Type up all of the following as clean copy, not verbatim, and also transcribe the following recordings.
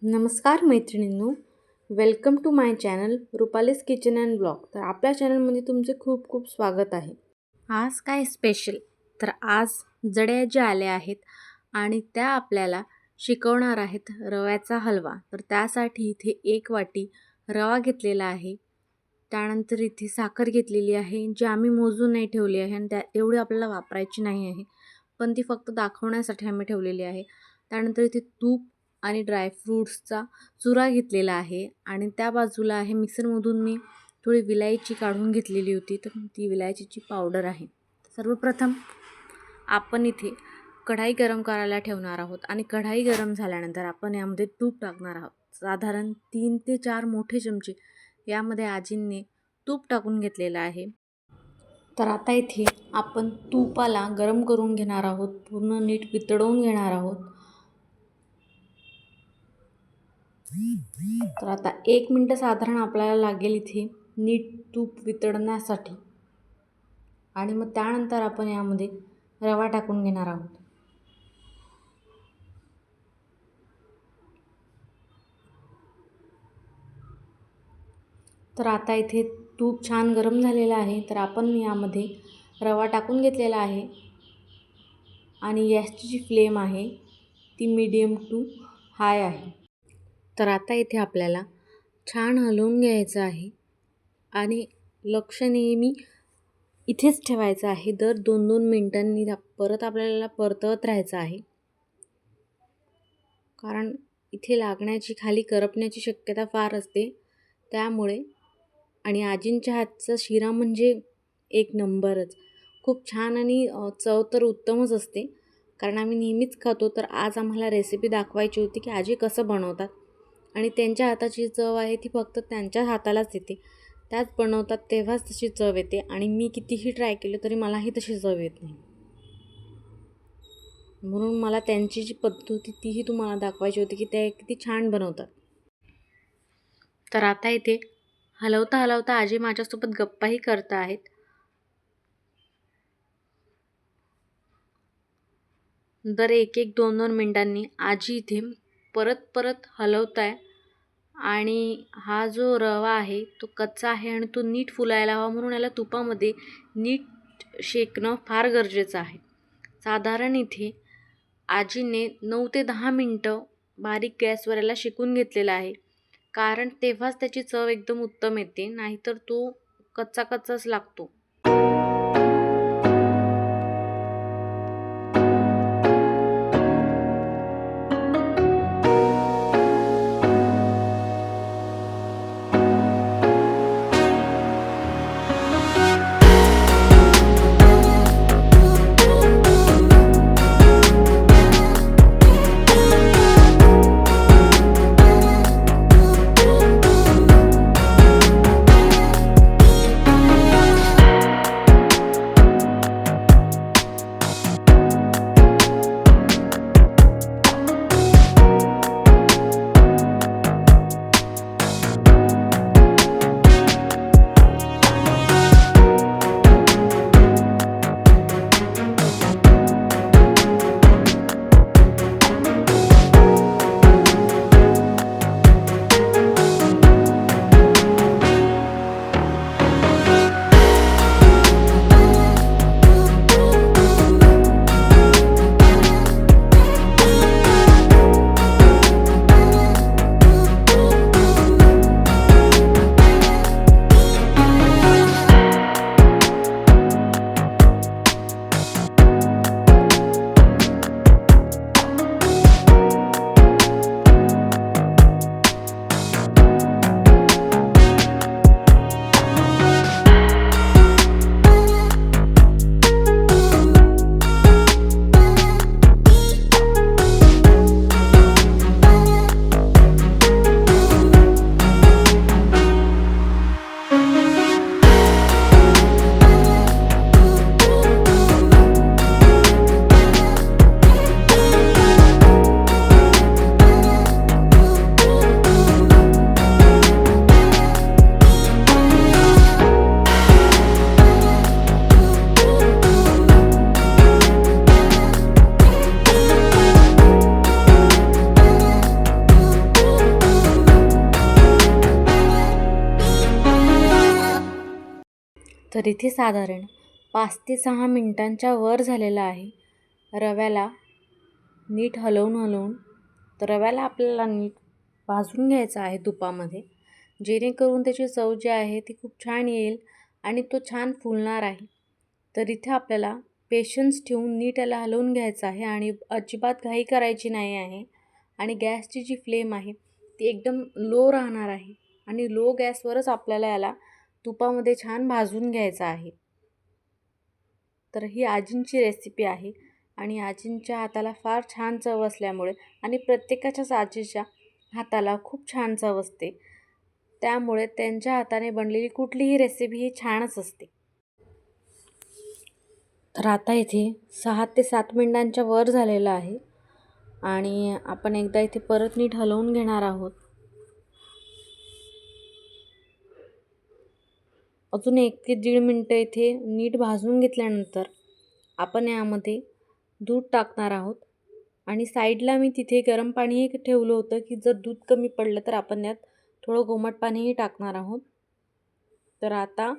नमस्कार मैत्रिणींनो, welcome to my channel Rupali's kitchen and blog. तर आपल्या चॅनलमध्ये तुमचे खूप खूप स्वागत आहे. आज काय स्पेशल, तर आज जड्या ज्या आल्या आहेत आणि त्या आपल्याला शिकवणार आहेत रव्याचा हलवा. तर त्यासाठी इथे 1 वाटी रवा घेतलेला आहे. त्यानंतर इथे साखर घेतलेली आहे, जी आम्ही मोजून नाही ठेवली आहे आणि एवढी आपल्याला वापरायची नाही आहे, पण ती फक्त दाखवण्यासाठी आम्ही ठेवलेली आहे. त्यानंतर इथे तूप आणि ड्रायफ्रूट्सचा चुरा घेतलेला आहे आणि त्या बाजूला आहे मिक्सरमधून मी थोडी विलायची काढून घेतलेली होती, तर ती विलायचीची पावडर आहे. सर्वप्रथम आपण इथे कढाई गरम करायला ठेवणार आहोत आणि कढाई गरम झाल्यानंतर आपण यामध्ये तूप टाकणार आहोत. साधारण 3 ते 4 मोठे चमचे यामध्ये आजींनी तूप टाकून घेतलेलं आहे. तर आता इथे आपण तुपाला गरम करून घेणार आहोत, पूर्ण नीट वितळवून घेणार आहोत. तर आता 1 मिनटं साधारण आपल्याला लागेल इथे नीट तूप वितळण्यासाठी आणि मग त्यानंतर आपण यामध्ये रवा टाकून घेणार आहोत. तर आता इथे तूप छान गरम झालेलं आहे, तर आपण यामध्ये रवा टाकून घेतलेला आहे आणि गॅसची जी फ्लेम आहे ती मीडियम टू हाय आहे. तर आता इथे आपल्याला छान हलवून घ्यायचं आहे आणि लक्ष नेहमी इथेच ठेवायचं आहे. दर 2-2 मिनटांनी परत आपल्याला परतवत राहायचं आहे, कारण इथे लागण्याची, खाली करपण्याची शक्यता फार असते. त्यामुळे आणि आजींच्या हातचा शिरा म्हणजे 1 नंबरच, खूप छान आणि चव तर उत्तमच असते, कारण आम्ही नेहमीच खातो. तर आज आम्हाला रेसिपी दाखवायची होती की आजी कसं बनवतात आणि त्यांच्या हाताची चव आहे ती फक्त त्यांच्या हातालाच येते. त्याच बनवतात तेव्हाच तशी चव येते आणि मी कितीही ट्राय केलं तरी मलाही तशी चव येत नाही. म्हणून मला त्यांची जी पद्धत होती तीही तुम्हाला दाखवायची होती की ते किती छान बनवतात. तर आता इथे हलवता हलवता आजी माझ्यासोबत गप्पाही करत आहेत. दर 1-1, 2-2 मिनटांनी आजी इथे परत परत हलवत आहे आणि हा जो रवा आहे तो कच्चा आहे आणि तो नीट फुलायला हवा, म्हणून याला तुपामध्ये नीट शेकणं फार गरजेचं आहे. साधारण इथे आजीने 9 ते 10 मिनटं बारीक गॅसवर याला शेकून घेतलेला आहे, कारण तेव्हाच त्याची चव एकदम उत्तम येते, नाहीतर तो कच्चा कच्चाच लागतो. तर इथे साधारण 5 ते 6 मिनिटांच्या वर झालेलं आहे. रव्याला नीट हलवून तर रव्याला आपल्याला नीट भाजून घ्यायचा आहे तुपामध्ये, जेणेकरून त्याची चव जी आहे ती खूप छान येईल आणि तो छान फुलणार आहे. तर इथे आपल्याला पेशन्स ठेवून नीट याला हलवून घ्यायचं आहे आणि अजिबात घाई करायची नाही आहे. आणि गॅसची जी फ्लेम आहे ती एकदम लो राहणार आहे आणि लो गॅसवरच आपल्याला याला तुपामध्ये छान भाजून घ्यायचं आहे. तर ही आजींची रेसिपी आहे आणि आजींच्या हाताला फार छान चव असल्यामुळे आणि प्रत्येकाच्याच आजीच्या हाताला खूप छान चव असते, त्यामुळे त्यांच्या हाताने बनलेली कुठलीही रेसिपी ही छानच असते. तर आता इथे 6 ते 7 मिनिटांच्या वर झालेलं आहे आणि आपण एकदा इथे परत नीट हलवून घेणार आहोत. अजून 1 ते 1.5 मिनटं इथे नीट भाजून घेतल्यानंतर आपण यामध्ये दूध टाकणार आहोत आणि साईडला मी तिथे गरम पाणीही ठेवलं होतं की जर दूध कमी पडलं तर आपण यात थोडं कोमट पाणीही टाकणार आहोत. तर आता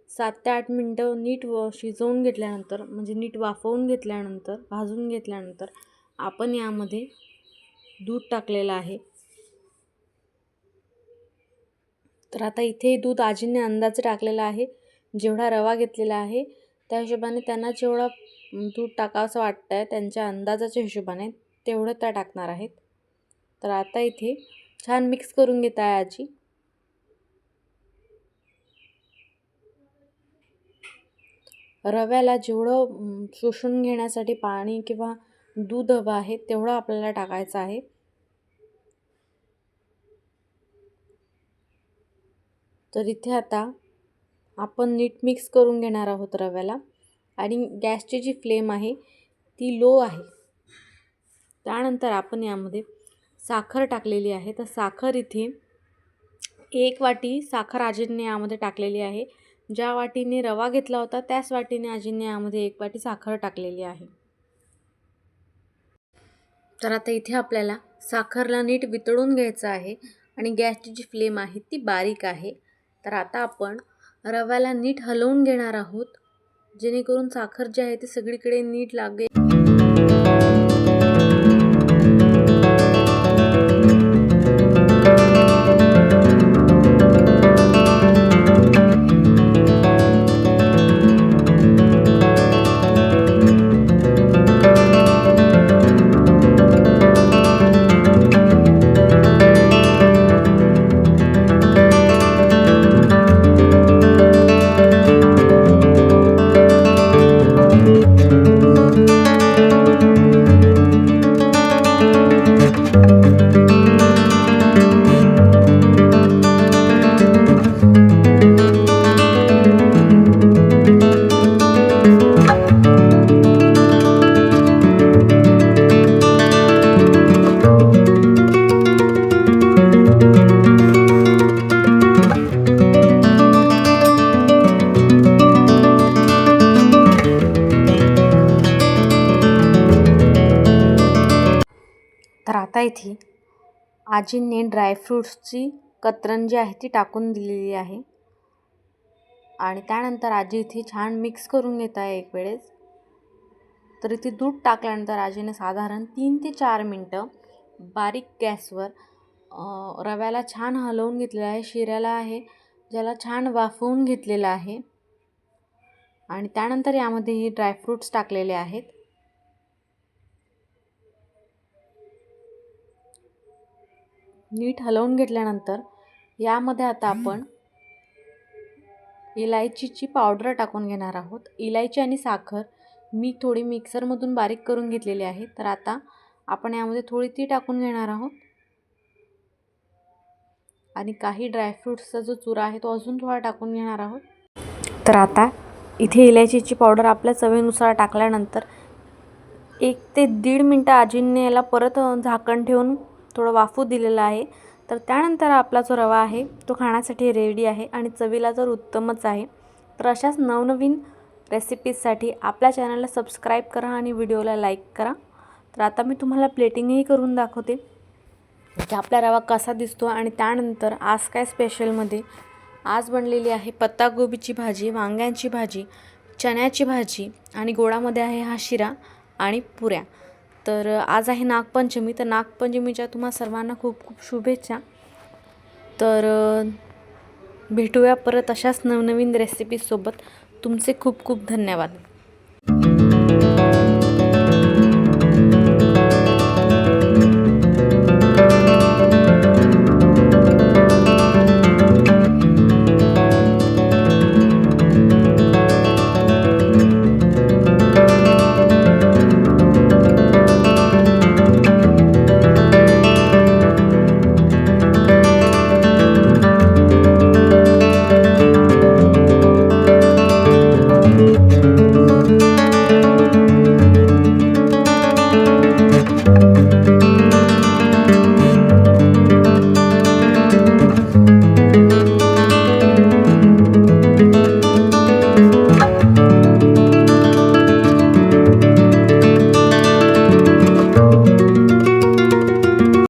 7 ते 8 मिनटं नीट शिजवून घेतल्यानंतर म्हणजे नीट वाफवून घेतल्यानंतर भाजून घेतल्यानंतर आपण यामध्ये दूध टाकलेलं आहे. तर आता इथे दूध आजींनी अंदाजे टाकलेला आहे. जेवढा रवा घेतलेला आहे त्या हिशोबाने त्यांना जेवढा दूध टाकावंसं वाटतं आहे त्यांच्या अंदाजाच्या हिशोबाने तेवढं त्या टाकणार आहेत. तर आता इथे छान मिक्स करून घेत आहे आजी. रव्याला जेवढं शोषून घेण्यासाठी पाणी किंवा दूध हवं आहे तेवढं आपल्याला टाकायचं आहे. तर इथे आता आपण नीट मिक्स करून घेणार आहोत रव्याला आणि गॅसची जी फ्लेम आहे ती लो आहे. त्यानंतर आपण यामध्ये साखर टाकलेली आहे. तर साखर इथे 1 वाटी साखर आजींनी यामध्ये टाकलेली आहे. ज्या वाटीने रवा घेतला होता त्याच वाटीने आजींनी यामध्ये 1 वाटी साखर टाकलेली आहे. तर आता इथे आपल्याला साखरला नीट वितळून घ्यायचं आहे आणि गॅसची जी फ्लेम आहे ती बारीक आहे. तर आता आपण रव्याला नीट हलवून घेणार आहोत, जेणेकरून साखर जी आहे ती सगळीकडे नीट लागेल. तर आता इथे आजींनी ड्रायफ्रूट्सची कतरण जी आहे ती टाकून दिलेली आहे आणि त्यानंतर आजी इथे छान मिक्स करून घेत आहे एक वेळेस. तर इथे दूध टाकल्यानंतर आजीने साधारण 3 ते 4 मिनटं बारीक गॅसवर रव्याला छान हलवून घेतलेलं आहे. शिऱ्याला आहे ज्याला छान वाफवून घेतलेलं आहे आणि त्यानंतर यामध्ये हे ड्रायफ्रूट्स टाकलेले आहेत. नीट हलवून घेतल्यानंतर यामध्ये आता आपण इलायचीची पावडर टाकून घेणार आहोत. इलायची आणि साखर मी थोडी मिक्सरमधून बारीक करून घेतलेली आहे. तर आता आपण यामध्ये थोडी ती टाकून घेणार आहोत आणि काही ड्रायफ्रूट्सचा जो चुरा आहे तो अजून थोडा टाकून घेणार आहोत. तर आता इथे इलायचीची पावडर आपल्या चवीनुसार टाकल्यानंतर 1 ते 1.5 मिनटं आजींनी याला परत झाकण ठेवून थोडं वाफू दिलेलं आहे. तर त्यानंतर आपला जो रवा आहे तो खाण्यासाठी रेडी आहे आणि चवीला तर उत्तमच आहे. तर अशाच नवनवीन रेसिपीजसाठी आपल्या चॅनलला सबस्क्राईब करा आणि व्हिडिओला लाईक करा. तर आता मी तुम्हाला प्लेटिंगही करून दाखवते की आपला रवा कसा दिसतो आणि त्यानंतर आज काय स्पेशलमध्ये आज बनलेली आहे पत्तागोबीची भाजी, वांग्यांची भाजी, चण्याची भाजी आणि गोडामध्ये आहे हा शिरा आणि पुऱ्या. तर आज आहे नागपंचमी, तर नागपंचमीच्या तुम्हा सर्वांना खूप खूप शुभेच्छा. तर भेटूया परत अशाच नवनवीन रेसिपीसोबत. तुमचे खूप खूप धन्यवाद.